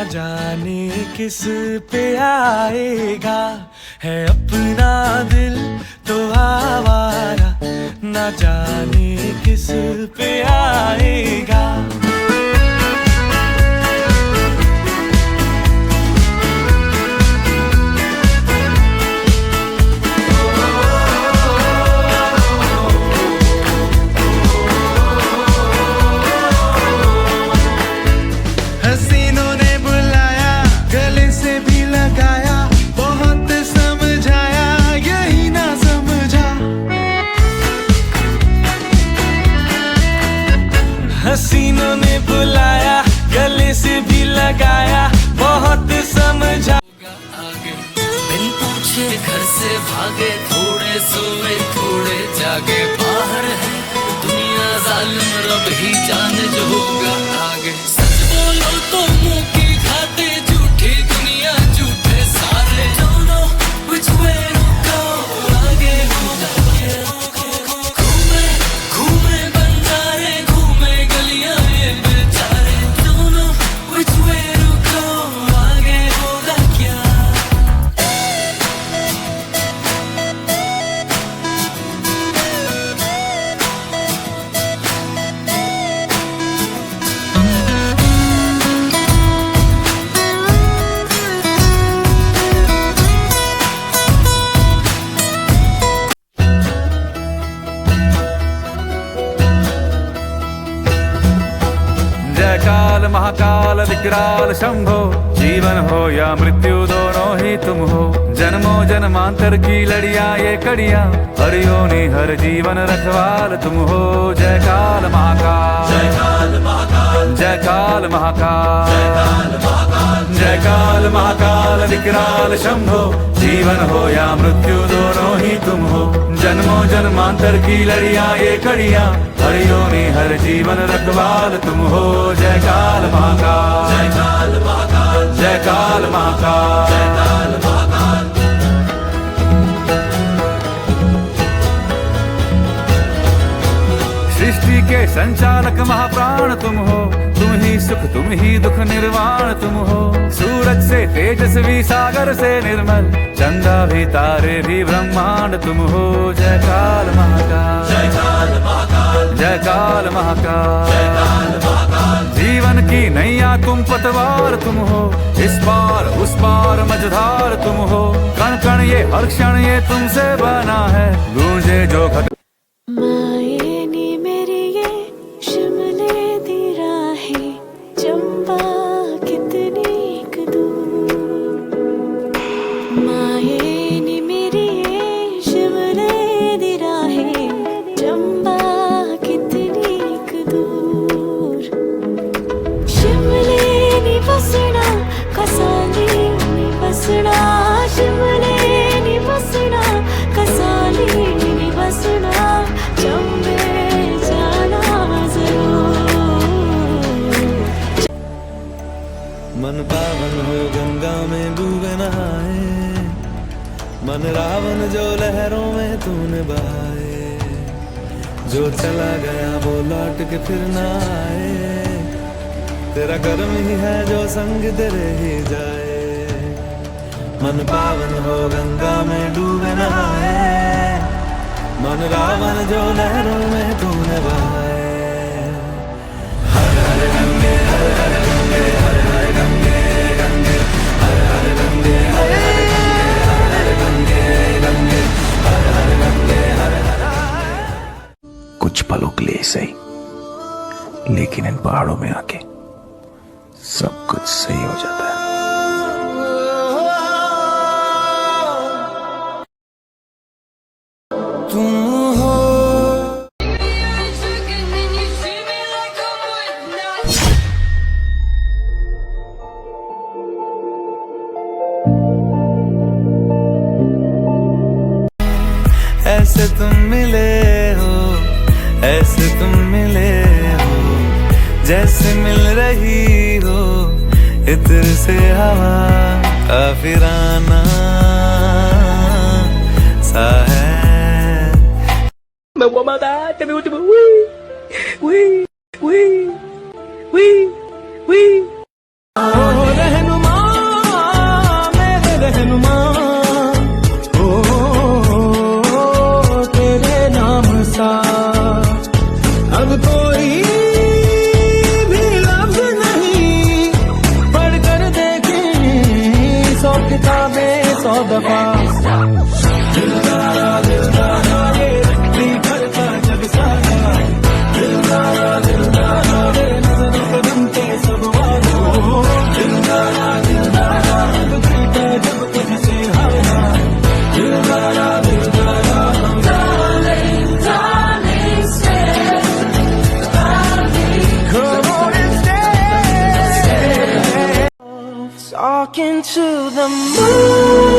जाने किस पे आएगा, है अपना दिल तो आवारा, ना जाने किस पे आएगा। हसीनों ने बुलाया, गले से भी लगाया, बहुत समझा। आगे बिन पूछे घर से भागे, थोड़े सोए थोड़े जागे, बाहर है दुनिया जालिम, रब ही जाने जो होगा आगे। सच बोलो तो मुंह की खाते, झूठी दुनिया झूठे सारे, don't know which way to go, आगे होगा क्या। घूमे घूमे बंजारे, घूमे गलियां ये बेचारे, don't know which way to go, आगे होगा क्या। जय काल महाकाल विकराल शंभो, जीवन हो या मृत्यु दोनों ही तुम हो। जन्मों जन्मांतर की लड़ियां ये कड़ियां, हर योनि हर जीवन रखवाल तुम हो। जय काल महाकाल, जय काल महाकाल, जय काल महाकाल, जय काल महाकाल, जय काल महाकाल विकराल शंभो, जीवन हो या मृत्यु दोनों ही तुम हो। जन्मों जन्मांतर की लड़ियां ये कड़ियां, हर योनि हर जीवन रखवाल तुम हो। जय काल महाकाल, जय काल महाकाल, जय काल महाकाल, जय काल महाकाल। सृष्टि के संचालक महाप्राण तुम हो, तुम ही सुख तुम ही दुख निर्वाण तुम हो। सूरज से तेजस्वी सागर से निर्मल, चंदा भी तारे भी ब्रह्मांड तुम हो। जय काल महाकाल, जय काल महाकाल, जय काल महाकाल, जय काल महाकाल। जीवन की नैया तुम पतवार तुम हो, इस पार उस पार मझधार तुम हो। कण कण ये हर क्षण ये तुमसे बना है, गूंजे जो घट। मन पावन हो गंगा में डूबे नहाए, मन रावण जो लहरों में तूने बहाए। जो चला गया वो लौट के फिर ना आए, तेरा कर्म ही है जो संग तेरे ही जाए। मन पावन हो गंगा में डूबे नहाए, मन रावण जो लहरों में तूने बहाए। हर हर गंगे हर हर गंगे हर हर गंगे गंगे, हर हर गंगे हर हर गंगे हर हर गंगे गंगे, हर हर गंगे हर हर। कुछ पलों के लिए सही, लेकिन इन पहाड़ों में आके सब कुछ सही हो जाता है। ऐसे तुम मिले हो, ऐसे तुम मिले हो, जैसे मिल रही हो इत्र से हवा, काफिराना सा है। मैं वो माता तभी उठ we we we we we talking to the moon.